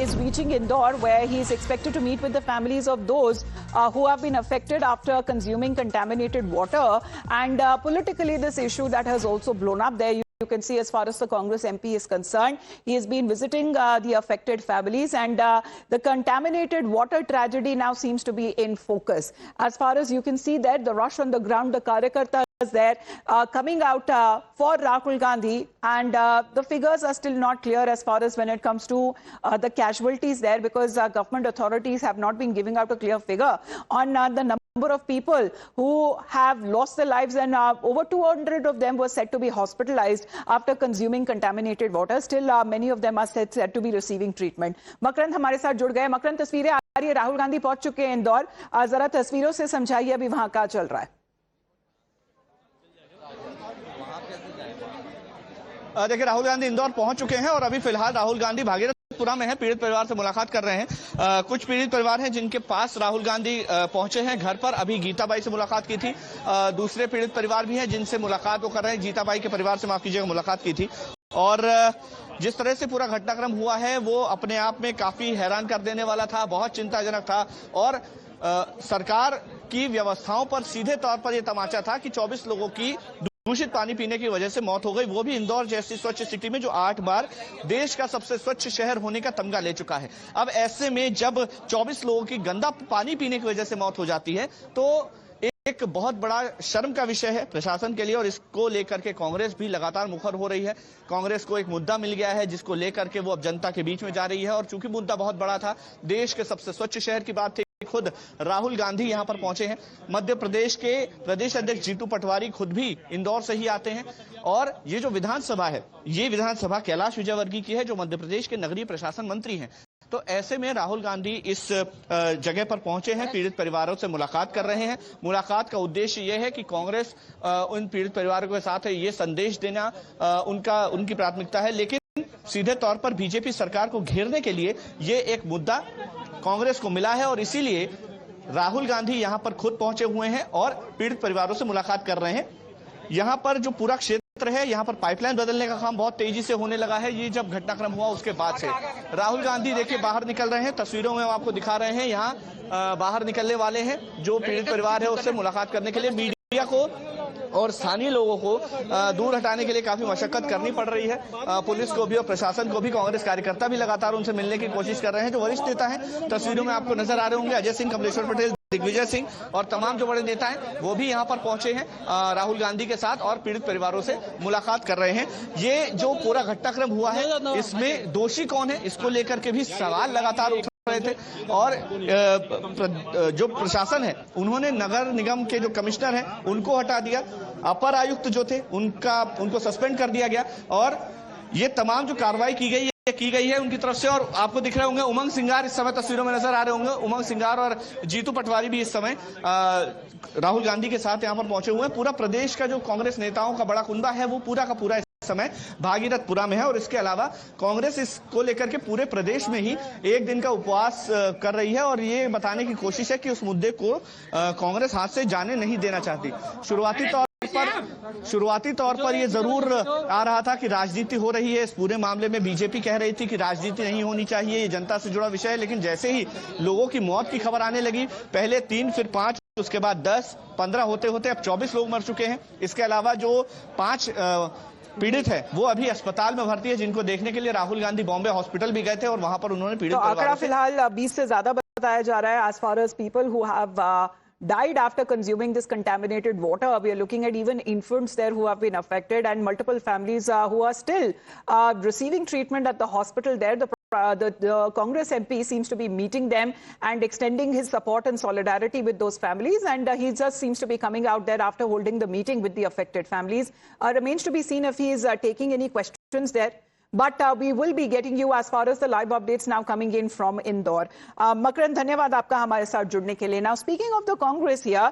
is reaching Indore, where he is expected to meet with the families of those who have been affected after consuming contaminated water. And politically, this issue that has also blown up there. You can see, as far as the Congress MP is concerned, he has been visiting the affected families, and the contaminated water tragedy now seems to be in focus. As far as you can see there, the rush on the ground, the Karyakartas there coming out for Rahul Gandhi, and the figures are still not clear as far as when it comes to the casualties there, because government authorities have not been giving out a clear figure on the number of people who have lost their lives, and over 200 of them were said to be hospitalized after consuming contaminated water. Still, many of them are said to be receiving treatment. मकरंद हमारे साथ जुड़ गए। मकरंद, तस्वीरें आ रही है, राहुल गांधी पहुंच चुके हैं इंदौर। जरा तस्वीरों से समझाइए अभी वहां क्या चल रहा है। देखिए, राहुल गांधी इंदौर पहुंच चुके हैं और अभी फिलहाल राहुल गांधी भागीरथपुरा में है, पीड़ित परिवार से मुलाकात कर रहे हैं। कुछ पीड़ित परिवार हैं जिनके पास राहुल गांधी पहुंचे हैं घर पर। अभी गीताबाई से मुलाकात की थी। दूसरे पीड़ित परिवार भी हैं जिनसे मुलाकात वो कर रहे हैं। गीताबाई के परिवार से, माफ कीजिएगा, मुलाकात की थी। और जिस तरह से पूरा घटनाक्रम हुआ है वो अपने आप में काफी हैरान कर देने वाला था, बहुत चिंताजनक था। और सरकार की व्यवस्थाओं पर सीधे तौर पर यह तमाचा था कि 24 लोगों की दूषित पानी पीने की वजह से मौत हो गई, वो भी इंदौर जैसी स्वच्छ सिटी में जो 8 बार देश का सबसे स्वच्छ शहर होने का तमगा ले चुका है। अब ऐसे में जब 24 लोगों की गंदा पानी पीने की वजह से मौत हो जाती है तो एक बहुत बड़ा शर्म का विषय है प्रशासन के लिए, और इसको लेकर के कांग्रेस भी लगातार मुखर हो रही है। कांग्रेस को एक मुद्दा मिल गया है जिसको लेकर के वो अब जनता के बीच में जा रही है, और चूंकि मुद्दा बहुत बड़ा था, देश के सबसे स्वच्छ शहर की बात थी, खुद राहुल गांधी यहां पर पहुंचे हैं। मध्य प्रदेश के प्रदेश अध्यक्ष जीतू पटवारी खुद भी इंदौर से ही आते हैं, और ये जो विधानसभा है, ये विधानसभा कैलाश विजयवर्गीय की है, जो मध्य प्रदेश के नगरीय प्रशासन मंत्री हैं। तो ऐसे में राहुल गांधी इस जगह पर पहुंचे हैं, पीड़ित परिवारों से मुलाकात कर रहे हैं। मुलाकात का उद्देश्य यह है कि कांग्रेस उन पीड़ित परिवारों के साथ है, ये संदेश देना उनकी प्राथमिकता है। लेकिन सीधे तौर पर बीजेपी सरकार को घेरने के लिए ये एक मुद्दा कांग्रेस को मिला है, और इसीलिए राहुल गांधी यहां पर खुद पहुंचे हुए हैं और पीड़ित परिवारों से मुलाकात कर रहे हैं। यहां पर जो पूरा क्षेत्र है, यहां पर पाइपलाइन बदलने का काम बहुत तेजी से होने लगा है। ये जब घटनाक्रम हुआ उसके बाद से राहुल गांधी देखिए बाहर निकल रहे हैं, तस्वीरों में हम आपको दिखा रहे हैं। यहाँ बाहर निकलने वाले हैं जो पीड़ित परिवार है उससे मुलाकात करने के लिए। मीडिया को और स्थानीय लोगों को दूर हटाने के लिए काफी मशक्कत करनी पड़ रही है। पुलिस को भी और प्रशासन को भी, कांग्रेस कार्यकर्ता भी लगातार उनसे मिलने की कोशिश कर रहे हैं। जो वरिष्ठ नेता हैं तस्वीरों में आपको नजर आ रहे होंगे, अजय सिंह, कमलेश्वर पटेल, दिग्विजय सिंह और तमाम जो बड़े नेता हैं वो भी यहाँ पर पहुंचे हैं राहुल गांधी के साथ, और पीड़ित परिवारों से मुलाकात कर रहे हैं। ये जो पूरा घटनाक्रम हुआ है इसमें दोषी कौन है, इसको लेकर के भी सवाल लगातार उठ रहे थे। और जो प्रशासन है उन्होंने नगर निगम के जो कमिश्नर हैं उनको हटा दिया, अपर आयुक्त जो थे उनको सस्पेंड कर दिया गया, और ये तमाम जो कार्रवाई की गई है उनकी तरफ से। और आपको दिख रहे होंगे उमंग सिंगार इस समय तस्वीरों में नजर आ रहे होंगे। उमंग सिंगार और जीतू पटवारी भी इस समय राहुल गांधी के साथ यहां पर पहुंचे हुए हैं। पूरा प्रदेश का जो कांग्रेस नेताओं का बड़ा कुनबा है वो पूरा का पूरा समय भागीरथपुरा में है, और इसके अलावा कांग्रेस इसको लेकर के पूरे प्रदेश में ही एक दिन का उपवास कर रही है, और ये बताने की कोशिश है कि उस मुद्दे को कांग्रेस हाथ से जाने नहीं देना चाहती। शुरुआती तौर पर ये जरूर आ रहा था कि राजनीति हो रही है। इस पूरे मामले में बीजेपी कह रही थी कि राजनीति नहीं होनी चाहिए, ये जनता से जुड़ा विषय है। लेकिन जैसे ही लोगों की मौत की खबर आने लगी, पहले 3 फिर 5, उसके बाद 10, 15 होते होते अब 24 लोग मर चुके हैं। इसके अलावा जो 5 पीड़ित है वो अभी अस्पताल में भर्ती है, जिनको देखने के लिए राहुल गांधी बॉम्बे हॉस्पिटल भी गए थे, और वहां पर उन्होंने पीड़ित आंकड़ा फिलहाल 20 से ज्यादा बताया जा रहा है as far as people who have died after consuming this contaminated water. We are looking at even infants there who have been affected, and multiple families who are still receiving treatment at the hospital there. The Congress MP seems to be meeting them and extending his support and solidarity with those families, and he just seems to be coming out there after holding the meeting with the affected families. Remains to be seen if he is taking any questions there. But we will be getting you as far as the live updates now coming in from Indore. Makaran, धन्यवाद आपका हमारे साथ जुड़ने के लिए. Now, speaking of the Congress here,